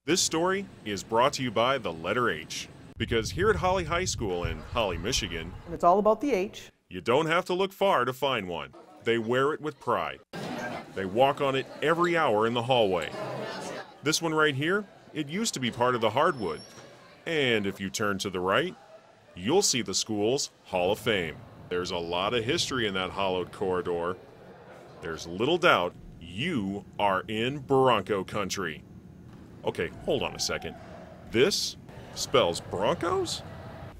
This story is brought to you by the letter H. Because here at Holly High School in Holly, Michigan, And it's all about the H. you don't have to look far to find one. They wear it with pride. They walk on it every hour in the hallway. This one right here, it used to be part of the hardwood. And if you turn to the right, you'll see the school's Hall of Fame. There's a lot of history in that hollowed corridor. There's little doubt you are in Bronco country. Okay, hold on a second. This spells Broncos?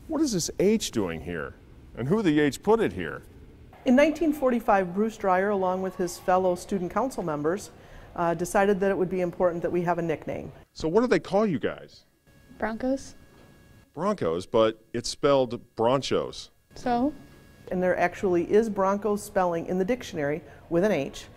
What is this H doing here? And who the H put it here? In 1945, Bruce Dreyer, along with his fellow student council members, decided that it would be important that we have a nickname. So what do they call you guys? Broncos. Broncos, but it's spelled Bronchos. So? And there actually is Broncos spelling in the dictionary with an H.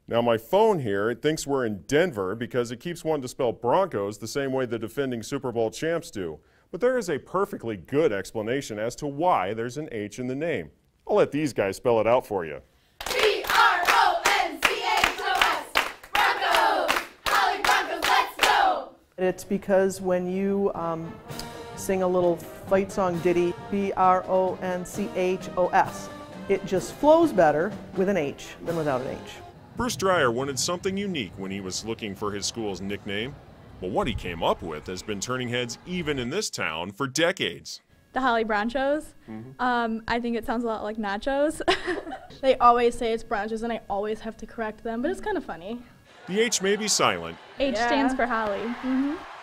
Now my phone here, it thinks we're in Denver because it keeps wanting to spell Broncos the same way the defending Super Bowl champs do. But there is a perfectly good explanation as to why there's an H in the name. I'll let these guys spell it out for you. B-R-O-N-C-H-O-S, Broncos, Holly Broncos, let's go! It's because when you sing a little fight song ditty, B-R-O-N-C-H-O-S, it just flows better with an H than without an H. Bruce Dreyer wanted something unique when he was looking for his school's nickname. Well, what he came up with has been turning heads even in this town for decades. The Holly Bronchos. I think it sounds a lot like nachos. They always say it's Bronchos and I always have to correct them, but it's kind of funny. The H may be silent, H stands for Holly.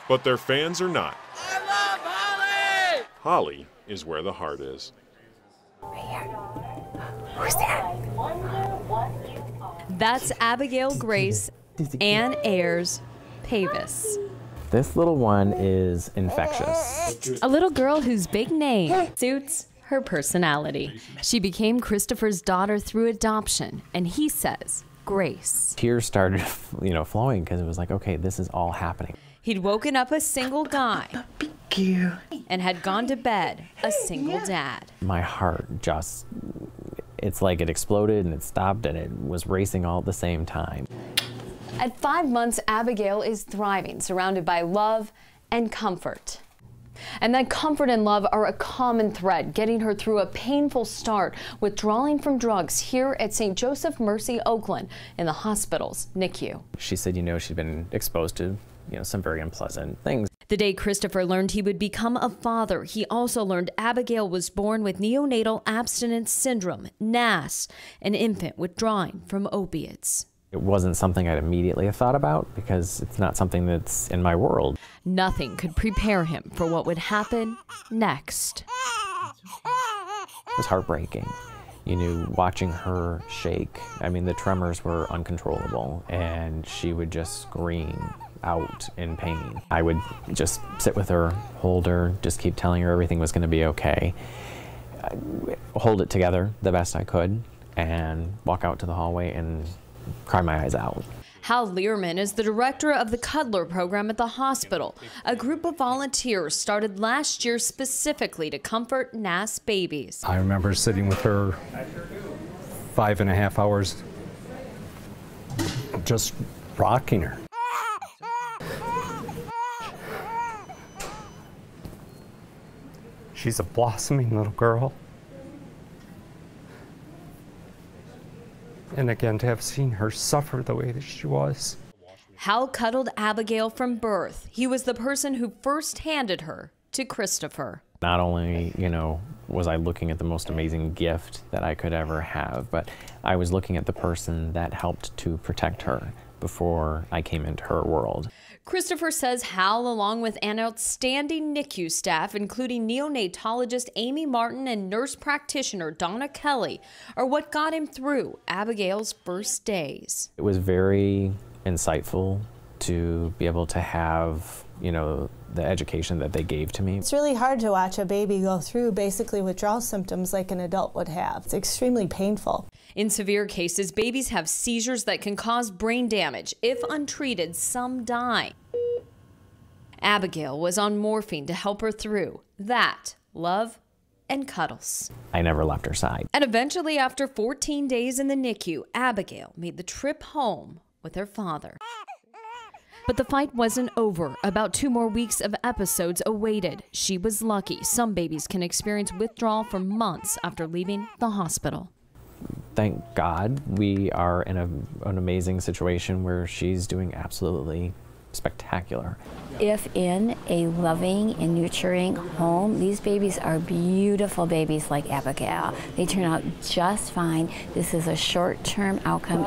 but their fans are not. I love Holly! Holly is where the heart is. Who's that? That's Abigail Grace Ann Ayers Pavis. This little one is infectious. A little girl whose big name suits her personality. She became Christopher's daughter through adoption, and he says, Grace. Tears started, flowing because it was like, okay, this is all happening. He'd woken up a single guy and had gone to bed a single dad. My heart just, it's like it exploded and it stopped and it was racing all at the same time. At 5 months, Abigail is thriving, surrounded by love and comfort. And that comfort and love are a common thread, getting her through a painful start, withdrawing from drugs here at St. Joseph Mercy Oakland in the hospital's NICU. She said, she'd been exposed to, some very unpleasant things. The day Christopher learned he would become a father, he also learned Abigail was born with neonatal abstinence syndrome, NAS, an infant withdrawing from opiates. It wasn't something I'd immediately thought about because it's not something that's in my world. Nothing could prepare him for what would happen next. It was heartbreaking. Watching her shake. The tremors were uncontrollable and she would just scream out in pain. I would just sit with her, hold her, just keep telling her everything was going to be okay. Hold it together the best I could and walk out to the hallway and cry my eyes out. Hal Learman is the director of the Cuddler program at the hospital. A group of volunteers started last year specifically to comfort NAS babies. I remember sitting with her 5.5 hours, just rocking her. She's a blossoming little girl. And again, to have seen her suffer the way that she was. Hal cuddled Abigail from birth. He was the person who first handed her to Christopher. Not only, was I looking at the most amazing gift that I could ever have, but I was looking at the person that helped to protect her before I came into her world. Christopher says Hal, along with an outstanding NICU staff, including neonatologist Amy Martin and nurse practitioner Donna Kelly, are what got him through Abigail's first days. It was very insightful to be able to have, the education that they gave to me. It's really hard to watch a baby go through basically withdrawal symptoms like an adult would have. It's extremely painful. In severe cases, babies have seizures that can cause brain damage. If untreated, some die. Abigail was on morphine to help her through that, love, and cuddles. I never left her side. And eventually, after 14 days in the NICU, Abigail made the trip home with her father. But the fight wasn't over. About 2 more weeks of episodes awaited. She was lucky. Some babies can experience withdrawal for months after leaving the hospital. Thank God we are in an amazing situation where she's doing absolutely spectacular. If in a loving and nurturing home, these babies are beautiful babies like Abigail. They turn out just fine. This is a short-term outcome.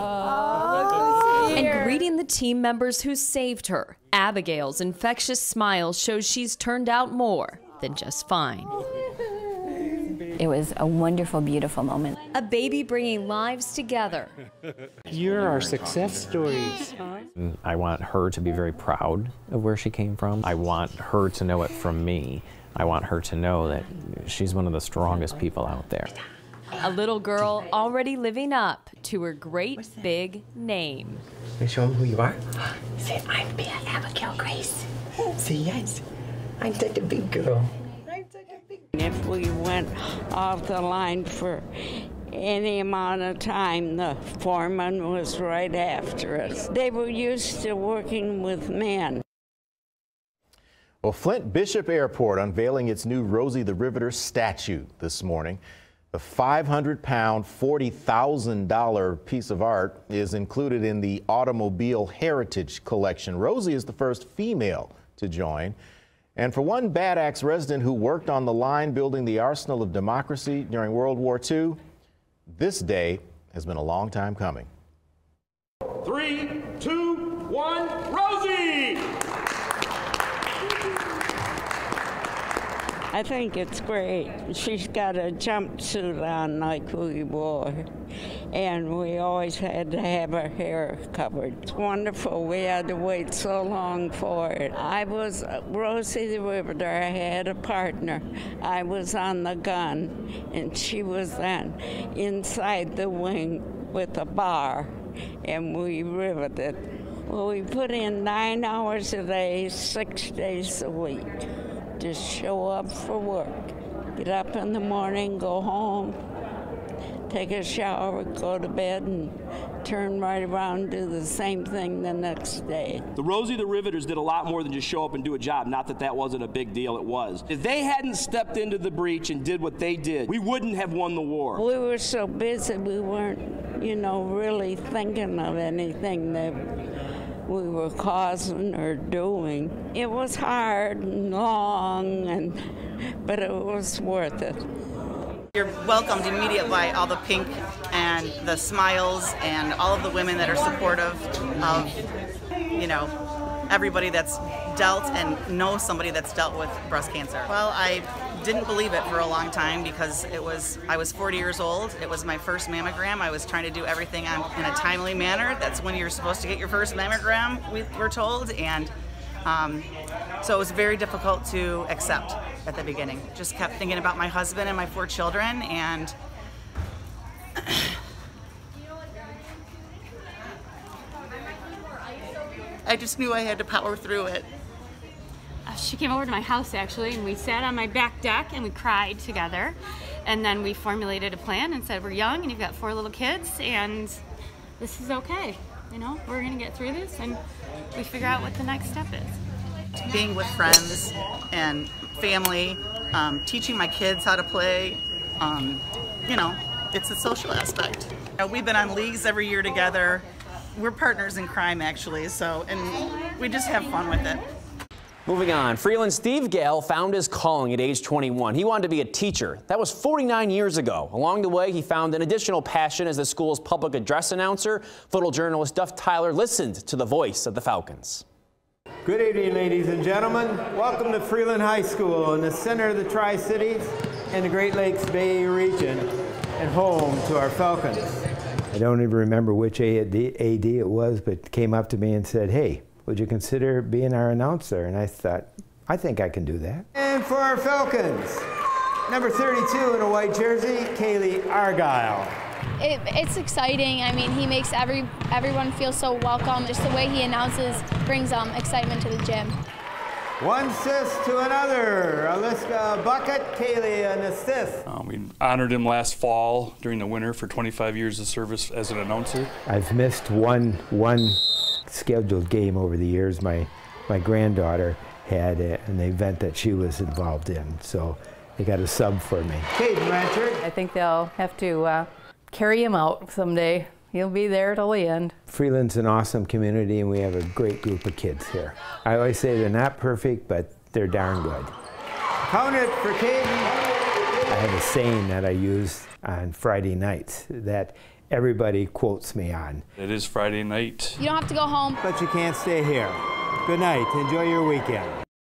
And greeting the team members who saved her, Abigail's infectious smile shows she's turned out more than just fine. It was a wonderful, beautiful moment. A baby bringing lives together. You're our success stories. I want her to be very proud of where she came from. I want her to know it from me. I want her to know that she's one of the strongest people out there. A little girl already living up to her great big name. Show them who you are. Say, I'm Abigail Grace. Say yes. I'm such a big girl. If we went off the line for any amount of time, the foreman was right after us. They were used to working with men. Well, Flint Bishop Airport unveiling its new Rosie the Riveter statue this morning. The 500-pound, $40,000 piece of art is included in the Automobile Heritage Collection. Rosie is the first female to join. And for one Bad Axe resident who worked on the line building the arsenal of democracy during World War II, this day has been a long time coming. 3, 2, 1, Rosie! I think it's great. She's got a jumpsuit on like we wore, and we always had to have her hair covered. It's wonderful. We had to wait so long for it. I was Rosie the Riveter. I had a partner. I was on the gun, and she was then inside the wing with a bar, and we riveted. Well, we put in 9 hours a day, 6 days a week. Just show up for work. Get up in the morning, go home, take a shower, go to bed, and turn right around and do the same thing the next day. The Rosie the Riveters did a lot more than just show up and do a job. Not that that wasn't a big deal, it was. If they hadn't stepped into the breach and did what they did, we wouldn't have won the war. We were so busy, we weren't, really thinking of anything that we were causing or doing. It was hard and long, but it was worth it. You're welcomed immediately by all the pink and the smiles and all of the women that are supportive of, everybody that's dealt and knows somebody that's dealt with breast cancer. Well, I didn't believe it for a long time because I was 40 years old. It was my first mammogram. I was trying to do everything in a timely manner. That's when you're supposed to get your first mammogram, we were told, and so it was very difficult to accept at the beginning. Just kept thinking about my husband and my 4 children, and I just knew I had to power through it. She came over to my house actually, and we sat on my back deck and we cried together, and then we formulated a plan and said, we're young and you've got 4 little kids and this is okay, we're gonna get through this, and we figure out what the next step is. Being with friends and family, teaching my kids how to play, it's a social aspect. We've been on leagues every year together. We're partners in crime actually, and we just have fun with it. Moving on, Freeland's Steve Gale found his calling at age 21. He wanted to be a teacher. That was 49 years ago. Along the way, he found an additional passion as the school's public address announcer. Photojournalist Duff Tyler listened to the voice of the Falcons. Good evening, ladies and gentlemen. Welcome to Freeland High School in the center of the Tri-Cities and the Great Lakes Bay region, and home to our Falcons. I don't even remember which AD it was, but came up to me and said, hey, would you consider being our announcer? And I thought, I think I can do that. And for our Falcons, number 32 in a white jersey, Kaylee Argyle. It's exciting. I mean, he makes everyone feel so welcome. Just the way he announces brings excitement to the gym. One assist to another. Aliska Bucket, Kaylee an assist. We honored him last fall during the winter for 25 years of service as an announcer. I've missed one scheduled game over the years. My granddaughter had an event that she was involved in, so they got a sub for me. Caden Rancher. I think they'll have to carry him out someday. He'll be there till the end. Freeland's an awesome community, and we have a great group of kids here. I always say they're not perfect, but they're darn good. Count it for Caden. I have a saying that I use on Friday nights that everybody quotes me on. It is Friday night. You don't have to go home. But you can't stay here. Good night. Enjoy your weekend.